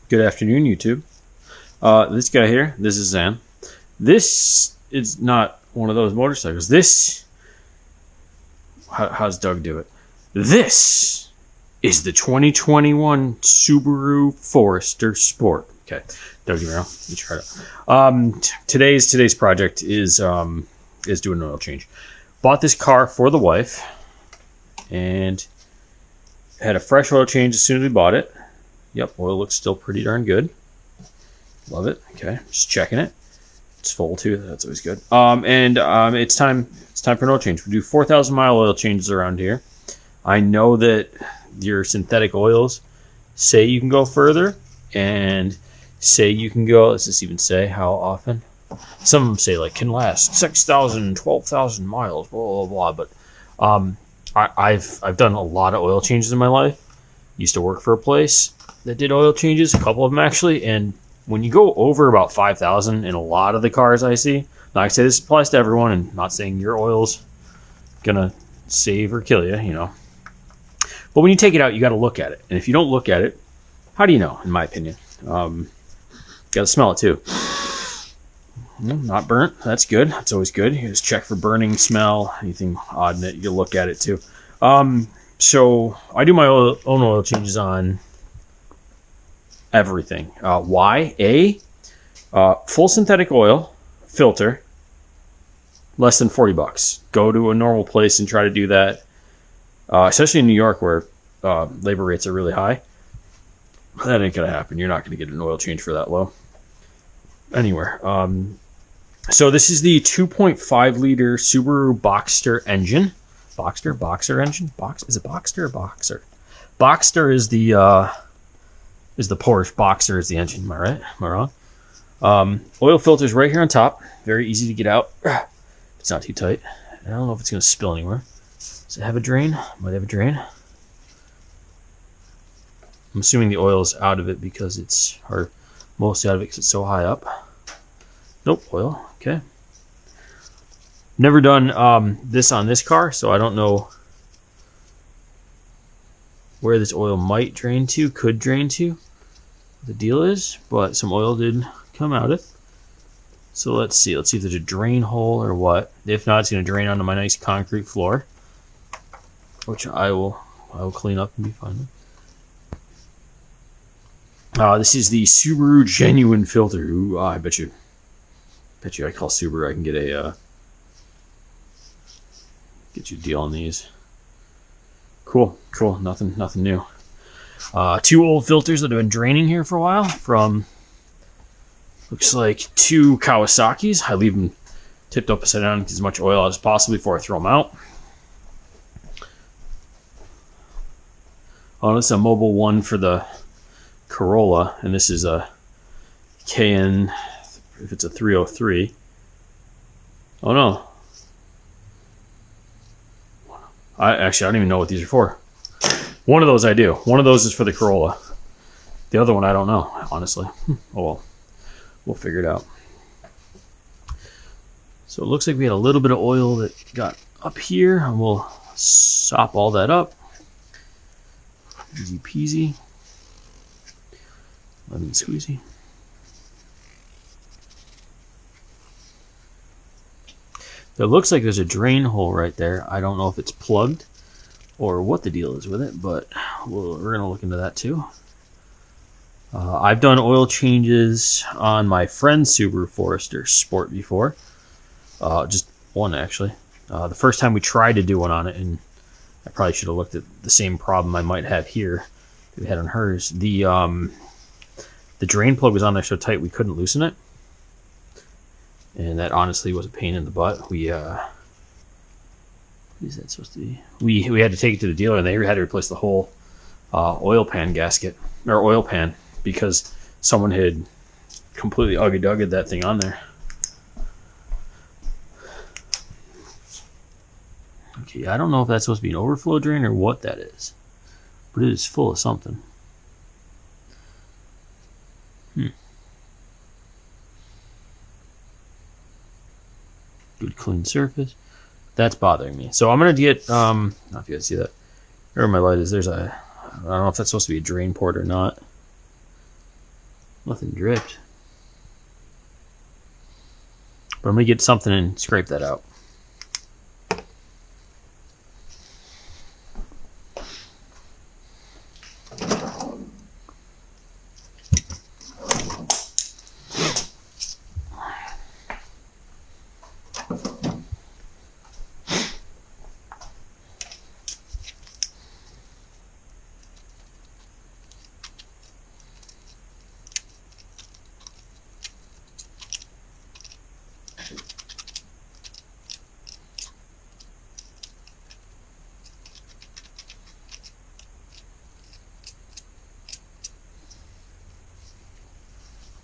Good afternoon, YouTube. This guy here, this is Zan. This is not one of those motorcycles. How's Doug do it? This is the 2021 Subaru Forester Sport. Okay, Doug, you know, you try it. Today's project is doing an oil change. Bought this car for the wife, and had a fresh oil change as soon as we bought it. Yep, oil looks still pretty darn good. Love it. Okay, just checking it. It's full too. That's always good. It's time for an oil change. We do 4,000 mile oil changes around here. I know that your synthetic oils say you can go further, and say you can go. Does this even say how often? Some of them say like can last 6,000, 12,000 miles. Blah blah blah. But I've done a lot of oil changes in my life. Used to work for a place that did oil changes, a couple of them actually, and when you go over about 5,000 in a lot of the cars I see, now I say this applies to everyone, and not saying your oil's gonna save or kill you, you know. But when you take it out, you got to look at it, and if you don't look at it, how do you know? In my opinion, got to smell it too. Not burnt. That's good. That's always good. You just check for burning, smell, anything odd in it. You look at it too. So I do my own oil changes on everything. Why? Full synthetic oil filter, less than $40. Go to a normal place and try to do that, especially in New York where labor rates are really high. That ain't gonna happen. You're not gonna get an oil change for that low anywhere. So this is the 2.5 liter Subaru Boxster engine. Boxer engine? Is it Boxster or Boxer? Boxster is the Porsche. Boxer is the engine. Am I right? Am I wrong? Oil filter's right here on top. Very easy to get out. It's not too tight. I don't know if it's going to spill anywhere. Does it have a drain? Might have a drain. I'm assuming the oil's out of it because it's, or mostly out of it because it's so high up. Nope, oil. Okay. Never done this on this car, so I don't know where this oil might drain to, could drain to. The deal is, but some oil did come out of it. So let's see if there's a drain hole or what. If not, it's going to drain onto my nice concrete floor, which I will clean up and be fine with. This is the Subaru Genuine Filter. Ooh, I bet you I call Subaru. I can get you a deal on these. Cool. Nothing new. Two old filters that have been draining here for a while from, looks like, two Kawasaki's. I leave them tipped up upside down, get as much oil as possible before I throw them out. Oh, this is a mobile one for the Corolla, and this is a KN, if it's a 303. Oh no. I don't even know what these are for. One of those I do. One of those is for the Corolla. The other one I don't know, honestly. Oh well. We'll figure it out. So it looks like we had a little bit of oil that got up here, and we'll sop all that up. Easy peasy. Lemon squeezy. It looks like there's a drain hole right there. I don't know if it's plugged or what the deal is with it, but we're going to look into that too. I've done oil changes on my friend's Subaru Forester Sport before. Just one, actually. The first time we tried to do one on it, and I probably should have looked at the same problem I might have here that we had on hers. The drain plug was on there so tight we couldn't loosen it. And that honestly was a pain in the butt. What is that supposed to be? We had to take it to the dealer, and they had to replace the whole oil pan gasket, or oil pan, because someone had completely uggy-dugged that thing on there. Okay, I don't know if that's supposed to be an overflow drain or what that is, but it is full of something. Good clean surface. That's bothering me. So I'm gonna get I don't know if you guys see that. Where my light is, there's a, I don't know if that's supposed to be a drain port or not. Nothing dripped. But I'm going to get something and scrape that out.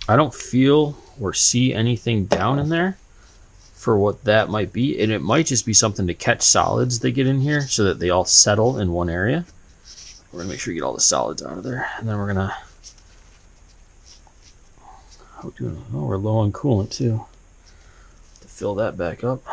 I don't feel or see anything down in there for what that might be. And it might just be something to catch solids that get in here so that they all settle in one area. We're going to make sure we get all the solids out of there. And then we're going to... Oh, we're low on coolant too. To fill that back up.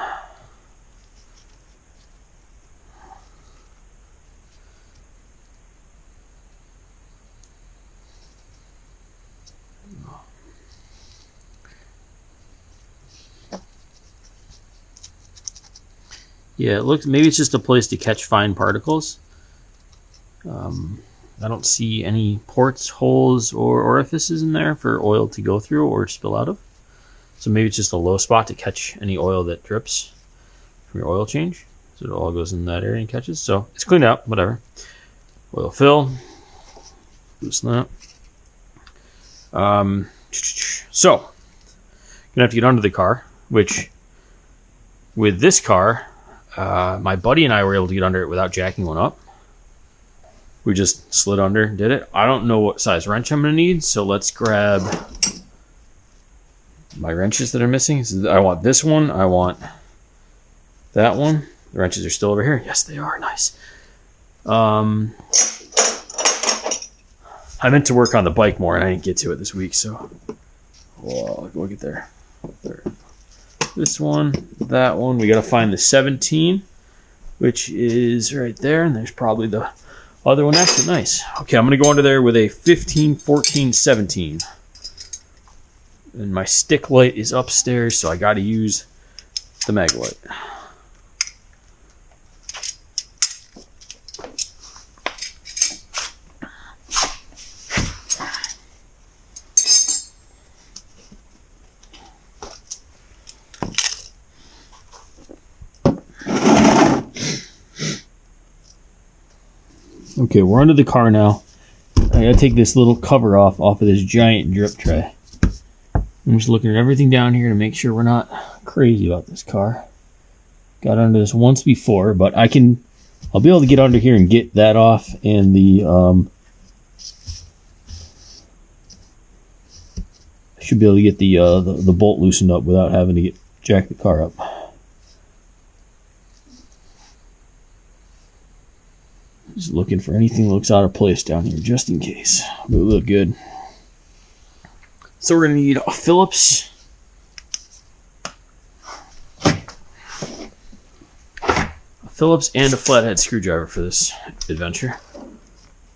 Yeah, it looks, maybe it's just a place to catch fine particles. I don't see any ports, holes, or orifices in there for oil to go through or spill out of. So maybe it's just a low spot to catch any oil that drips from your oil change. So it all goes in that area and catches. So it's cleaned out, whatever. Oil fill. Loosen that. So, gonna have to get under the car, which with this car, my buddy and I were able to get under it without jacking one up. We just slid under, did it. I don't know what size wrench I'm going to need, so let's grab my wrenches that are missing. So I want this one. I want that one. The wrenches are still over here. Yes, they are. Nice. I meant to work on the bike more, and I didn't get to it this week, so we'll get there. This one, that one. We got to find the 17, which is right there, and there's probably the other one next to nice. Okay, I'm going to go under there with a 15, 14, 17. And my stick light is upstairs, so I got to use the mag light. Okay, we're under the car now. I gotta take this little cover off of this giant drip tray. I'm just looking at everything down here to make sure we're not crazy about this car. Got under this once before, but I'll be able to get under here and get that off, and the I should be able to get the bolt loosened up without having to jack the car up. Just looking for anything that looks out of place down here, just in case. But it look good. So we're going to need a Phillips. And a flathead screwdriver for this adventure.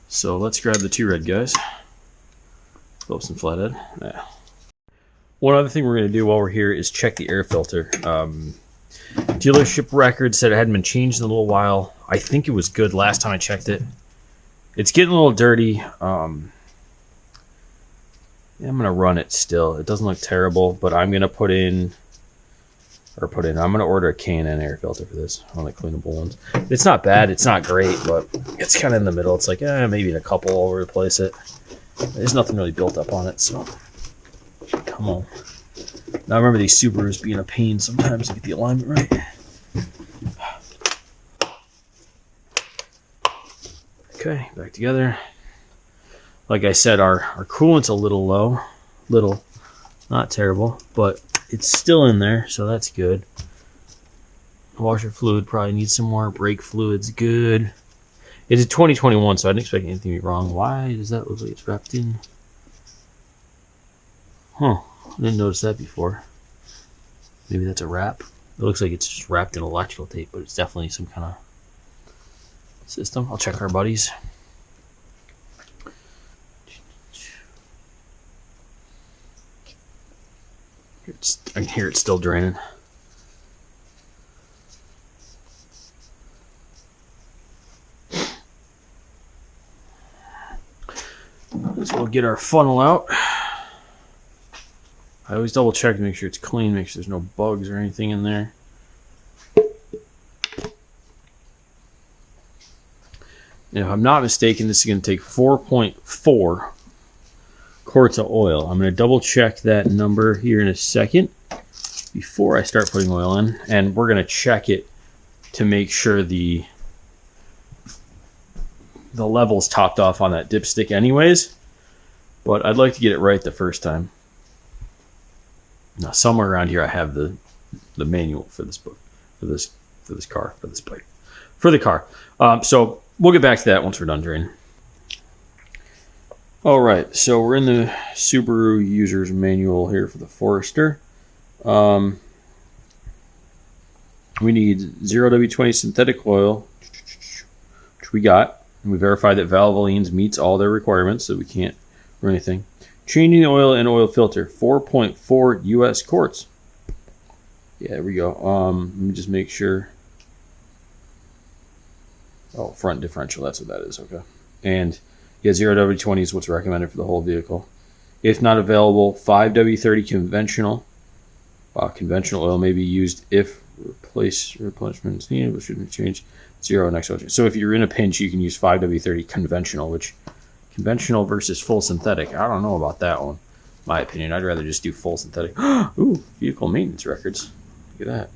So let's grab the two red guys. Phillips and flathead. Yeah. One other thing we're going to do while we're here is check the air filter. Dealership record said it hadn't been changed in a little while. I think it was good last time I checked it. It's getting a little dirty. Yeah, I'm going to run it still. It doesn't look terrible, but I'm going to I'm going to order a K&N air filter for this. One of the cleanable ones. It's not bad. It's not great, but it's kind of in the middle. It's like, maybe in a couple I'll replace it. There's nothing really built up on it, so come on. Now I remember these Subarus being a pain sometimes to get the alignment right. Okay, back together. Like I said, our coolant's a little low. Not terrible, but it's still in there, so that's good. Washer fluid probably needs some more. Brake fluid's good. It's a 2021, so I didn't expect anything to be wrong. Why does that look like it's wrapped in? Huh, I didn't notice that before. Maybe that's a wrap. It looks like it's just wrapped in electrical tape, but it's definitely some kind of system. I'll check our buddies. I can hear it still draining. So we'll get our funnel out. I always double check to make sure it's clean, make sure there's no bugs or anything in there. And if I'm not mistaken, this is going to take 4.4 quarts of oil. I'm going to double check that number here in a second before I start putting oil in. And we're going to check it to make sure the level's topped off on that dipstick anyways. But I'd like to get it right the first time. Now, somewhere around here I have the manual for this book, for this bike, for the car. So we'll get back to that once we're done draining. All right, so we're in the Subaru user's manual here for the Forester. We need 0W20 synthetic oil, which we got. And we verified that Valvoline meets all their requirements, so we can't or anything. Changing the oil and oil filter, 4.4 US quarts. Yeah, there we go. Let me just make sure. Oh, front differential, that's what that is, okay. And yeah, 0W20 is what's recommended for the whole vehicle. If not available, 5W30 conventional. Conventional oil may be used if replenishment is needed, but shouldn't change. 0 next oil change. So if you're in a pinch, you can use 5W30 conventional, which conventional versus full synthetic. I don't know about that one. My opinion, I'd rather just do full synthetic. Ooh, vehicle maintenance records. Look at that.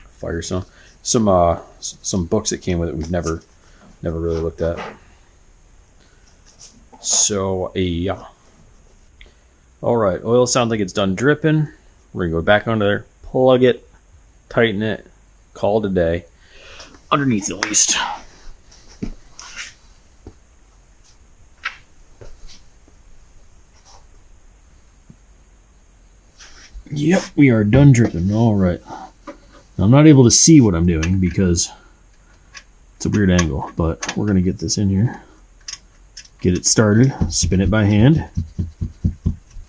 Fire some books that came with it we've never really looked at. So yeah. All right, oil sounds like it's done dripping. We're gonna go back under there, plug it, tighten it, call it a day. Underneath at least. Yep, we are done dripping. All right. Now, I'm not able to see what I'm doing because it's a weird angle, but we're going to get this in here. Get it started. Spin it by hand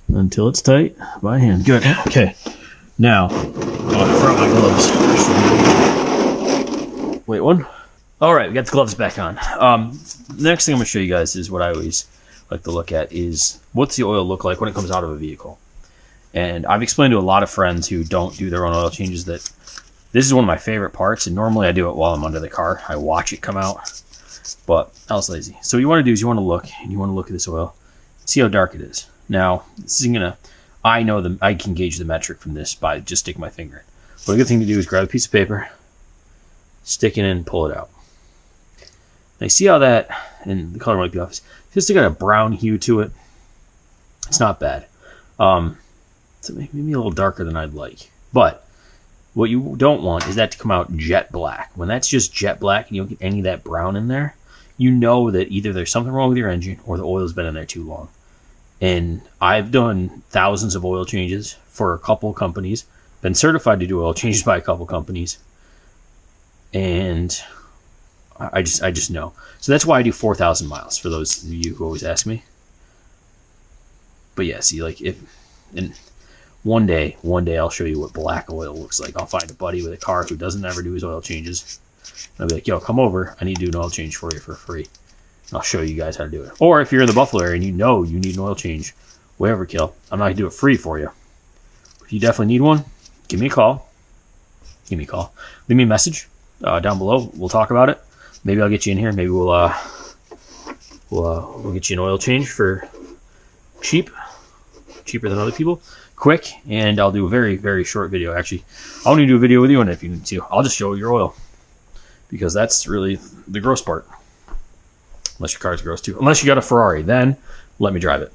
until it's tight by hand. Good. Okay. Now, I'll throw my gloves. Wait, one. All right, we got the gloves back on. The next thing I'm going to show you guys is what I always like to look at is what's the oil look like when it comes out of a vehicle. And I've explained to a lot of friends who don't do their own oil changes that this is one of my favorite parts, and normally I do it while I'm under the car. I watch it come out, but I was lazy. So what you want to do is you want to look at this oil, see how dark it is. Now, this isn't gonna, I can gauge the metric from this by just sticking my finger in. But a good thing to do is grab a piece of paper, stick it in, and pull it out. Now you see how that, and the color might be off, it's just got a brown hue to it. It's not bad. So maybe a little darker than I'd like. But what you don't want is that to come out jet black. When that's just jet black and you don't get any of that brown in there, you know that either there's something wrong with your engine or the oil's been in there too long. And I've done thousands of oil changes for a couple companies, been certified to do oil changes by a couple companies, and I just know. So that's why I do 4,000 miles, for those of you who always ask me. But yeah, see, like one day I'll show you what black oil looks like. I'll find a buddy with a car who doesn't ever do his oil changes. And I'll be like, yo, come over. I need to do an oil change for you for free. And I'll show you guys how to do it. Or if you're in the Buffalo area and you know you need an oil change, whatever, kill, I'm not going to do it free for you. If you definitely need one, give me a call. Leave me a message down below. We'll talk about it. Maybe I'll get you in here. Maybe we'll get you an oil change for cheaper than other people. Quick, and I'll do a very, very short video. Actually, I won't even do a video with you on it if you need to. I'll just show your oil, because that's really the gross part. Unless your car's gross too. Unless you got a Ferrari, then let me drive it.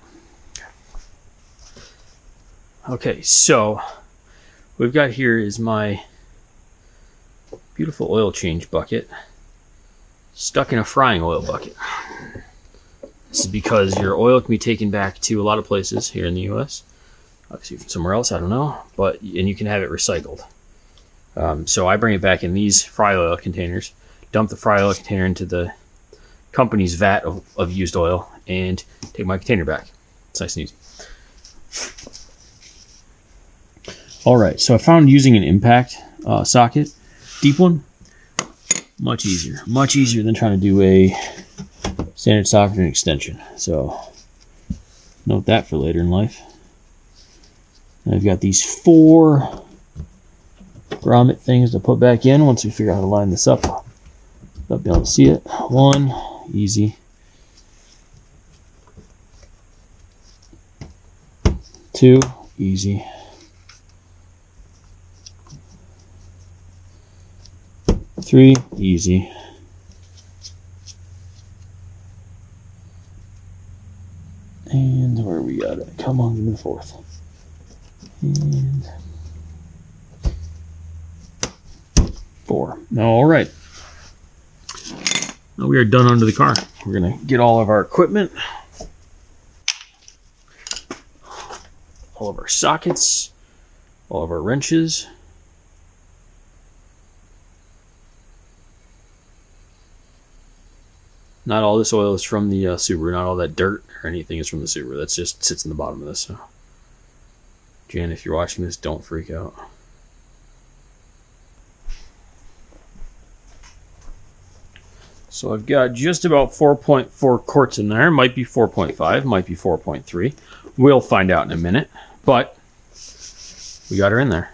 Okay, so what we've got here is my beautiful oil change bucket stuck in a frying oil bucket. This is because your oil can be taken back to a lot of places here in the US. Obviously from somewhere else, I don't know, and you can have it recycled. So I bring it back in these fry oil containers, dump the fry oil container into the company's vat of used oil, and take my container back. It's nice and easy. Alright, so I found using an impact socket, deep one, much easier. Much easier than trying to do a standard socket and extension. So, note that for later in life. And I've got these 4 grommet things to put back in once we figure out how to line this up. I'll be able to see it. 1, easy. 2, easy. 3, easy. And where we got it? Come on, give me the 4th. And 4. Now, all right. Now we are done under the car. We're going to get all of our equipment, all of our sockets, all of our wrenches. Not all this oil is from the Subaru. Not all that dirt or anything is from the Subaru. That just sits in the bottom of this. So, Jan, if you're watching this, don't freak out. So I've got just about 4.4 quarts in there. Might be 4.5, might be 4.3. We'll find out in a minute. But we got her in there.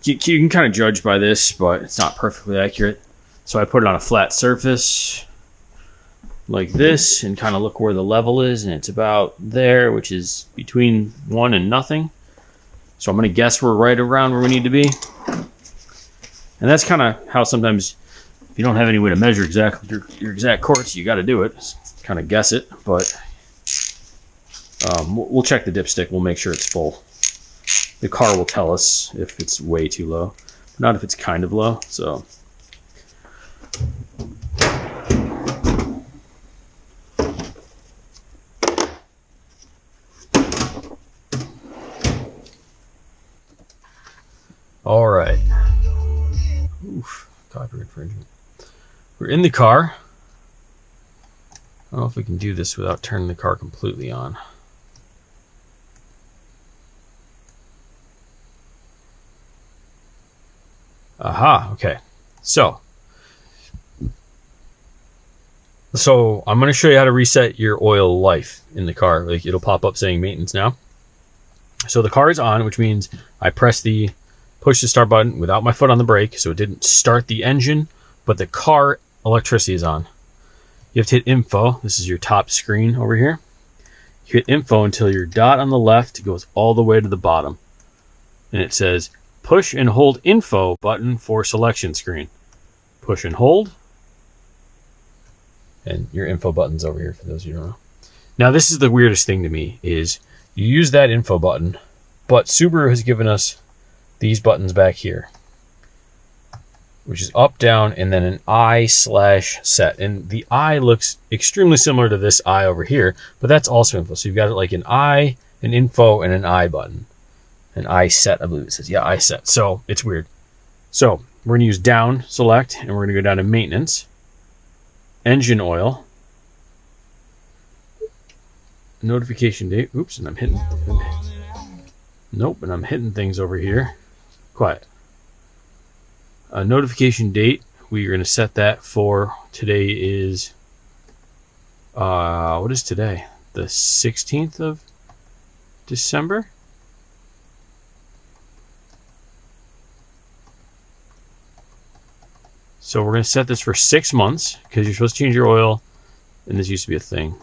You can kind of judge by this, but it's not perfectly accurate. So I put it on a flat surface like this and kind of look where the level is, and it's about there, which is between 1 and nothing. So I'm going to guess we're right around where we need to be. And that's kind of how sometimes, if you don't have any way to measure exactly your exact quarts, you got to do it. Kind of guess it, but we'll check the dipstick. We'll make sure it's full. The car will tell us if it's way too low, not if it's kind of low. So. All right. Oof, copyright infringement. We're in the car. I don't know if we can do this without turning the car completely on. Aha, okay. So I'm going to show you how to reset your oil life in the car. Like, it'll pop up saying maintenance now. So the car is on, which means I push the start button without my foot on the brake, so it didn't start the engine, but the car electricity is on. You have to hit info. This is your top screen over here. You hit info until your dot on the left goes all the way to the bottom. And it says push and hold info button for selection screen. Push and hold. And your info button's over here for those of you who don't know. Now this is the weirdest thing to me, is you use that info button, but Subaru has given us these buttons back here, which is up, down, and then an I/set. And the I looks extremely similar to this I over here, but that's also info. So you've got it like an I, an info, and an I button. An I set, I believe it says. Yeah, I set. So it's weird. So we're going to use down, select, and we're going to go down to maintenance, engine oil, notification date. Oops, and I'm hitting. Nope, and I'm hitting things over here. Quiet. Notification date. We're going to set that for today is, what is today? The 16th of December? So we're going to set this for 6 months, because you're supposed to change your oil, and this used to be a thing.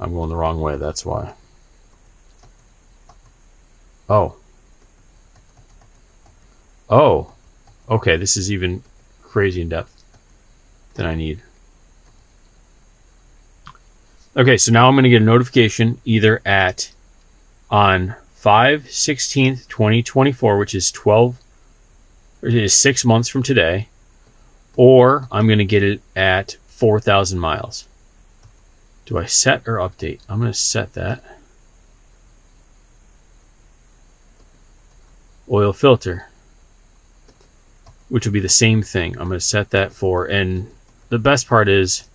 I'm going the wrong way, that's why. Oh, okay, this is even crazy in depth than I need. Okay, so now I'm going to get a notification either on 5/16/2024, which is 6 months from today, or I'm going to get it at 4,000 miles. Do I set or update? I'm going to set that. Oil filter, which will be the same thing. I'm going to set that for, and the best part is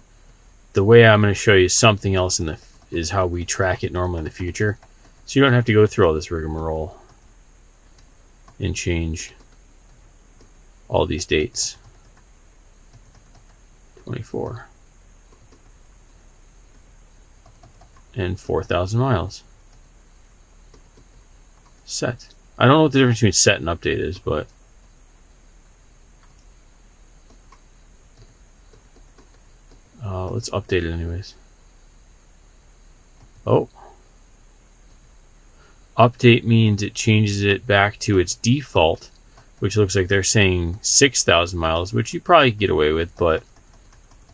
the way I'm going to show you something else in the is how we track it normally in the future. So you don't have to go through all this rigmarole and change all these dates. 24 and 4,000 miles. Set. I don't know what the difference between set and update is, but let's update it anyways. Oh. Update means it changes it back to its default, which looks like they're saying 6,000 miles, which you probably could get away with, but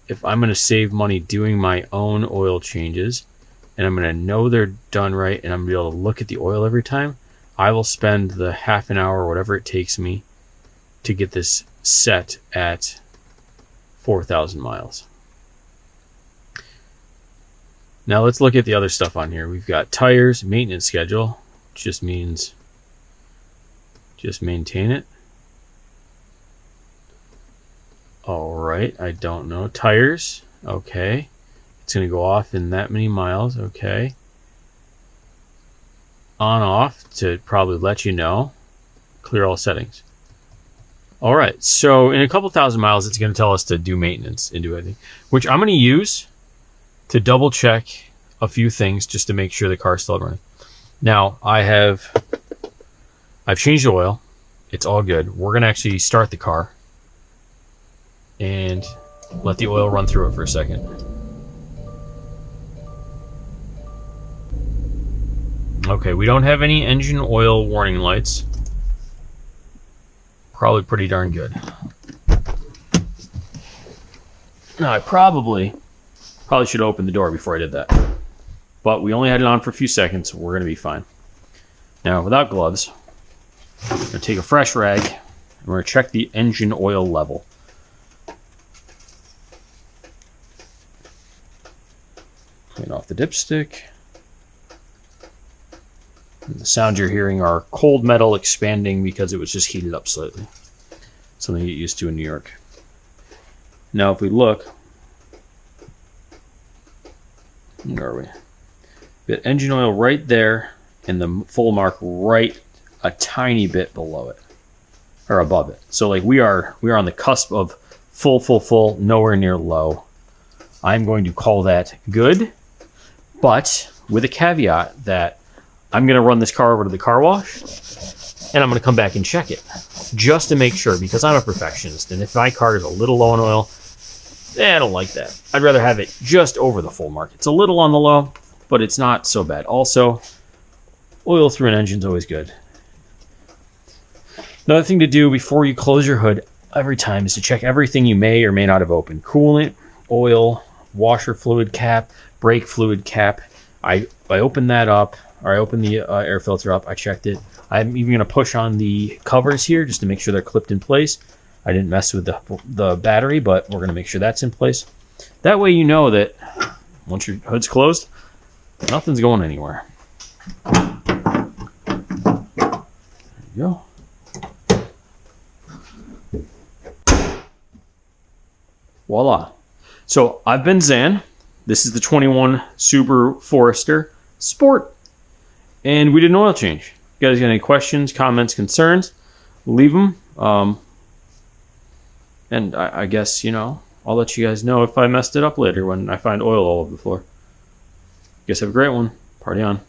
if I'm going to save money doing my own oil changes, and I'm going to know they're done right, and I'm going to be able to look at the oil every time, I will spend the half an hour or whatever it takes me to get this set at 4,000 miles. Now let's look at the other stuff on here. We've got tires, maintenance schedule, which just means just maintain it. Alright, I don't know. Tires, okay. It's going to go off in that many miles, okay. On off to probably let you know. Clear all settings. Alright, so in a couple thousand miles it's going to tell us to do maintenance and do anything, which I'm going to use to double check a few things just to make sure the car's still running. Now I've changed the oil. It's all good. We're going to actually start the car and let the oil run through it for a second. Okay, we don't have any engine oil warning lights. Probably pretty darn good. Now I probably should open the door before I did that. But we only had it on for a few seconds, so we're going to be fine. Now, without gloves, I'm going to take a fresh rag and we're going to check the engine oil level. Clean off the dipstick. And the sounds you're hearing are cold metal expanding because it was just heated up slightly. Something you get used to in New York. Now, if we look, where are we? We got engine oil right there, and the full mark right a tiny bit below it, or above it. So like we are on the cusp of full, nowhere near low. I'm going to call that good, but with a caveat that I'm going to run this car over to the car wash, and I'm going to come back and check it just to make sure, because I'm a perfectionist, and if my car is a little low on oil, I don't like that. I'd rather have it just over the full mark. It's a little on the low, but it's not so bad. Also, oil through an engine is always good. Another thing to do before you close your hood every time is to check everything you may or may not have opened. Coolant, oil, washer fluid cap, brake fluid cap. I opened that up, or I opened the air filter up. I checked it. I'm even going to push on the covers here just to make sure they're clipped in place. I didn't mess with the battery, but we're going to make sure that's in place. That way you know that once your hood's closed, nothing's going anywhere. There you go. Voila. So I've been Zan. This is the 21 Subaru Forester Sport. And we did an oil change. You guys got any questions, comments, concerns? Leave them. And I guess, I'll let you guys know if I messed it up later when I find oil all over the floor. Guys have a great one. Party on.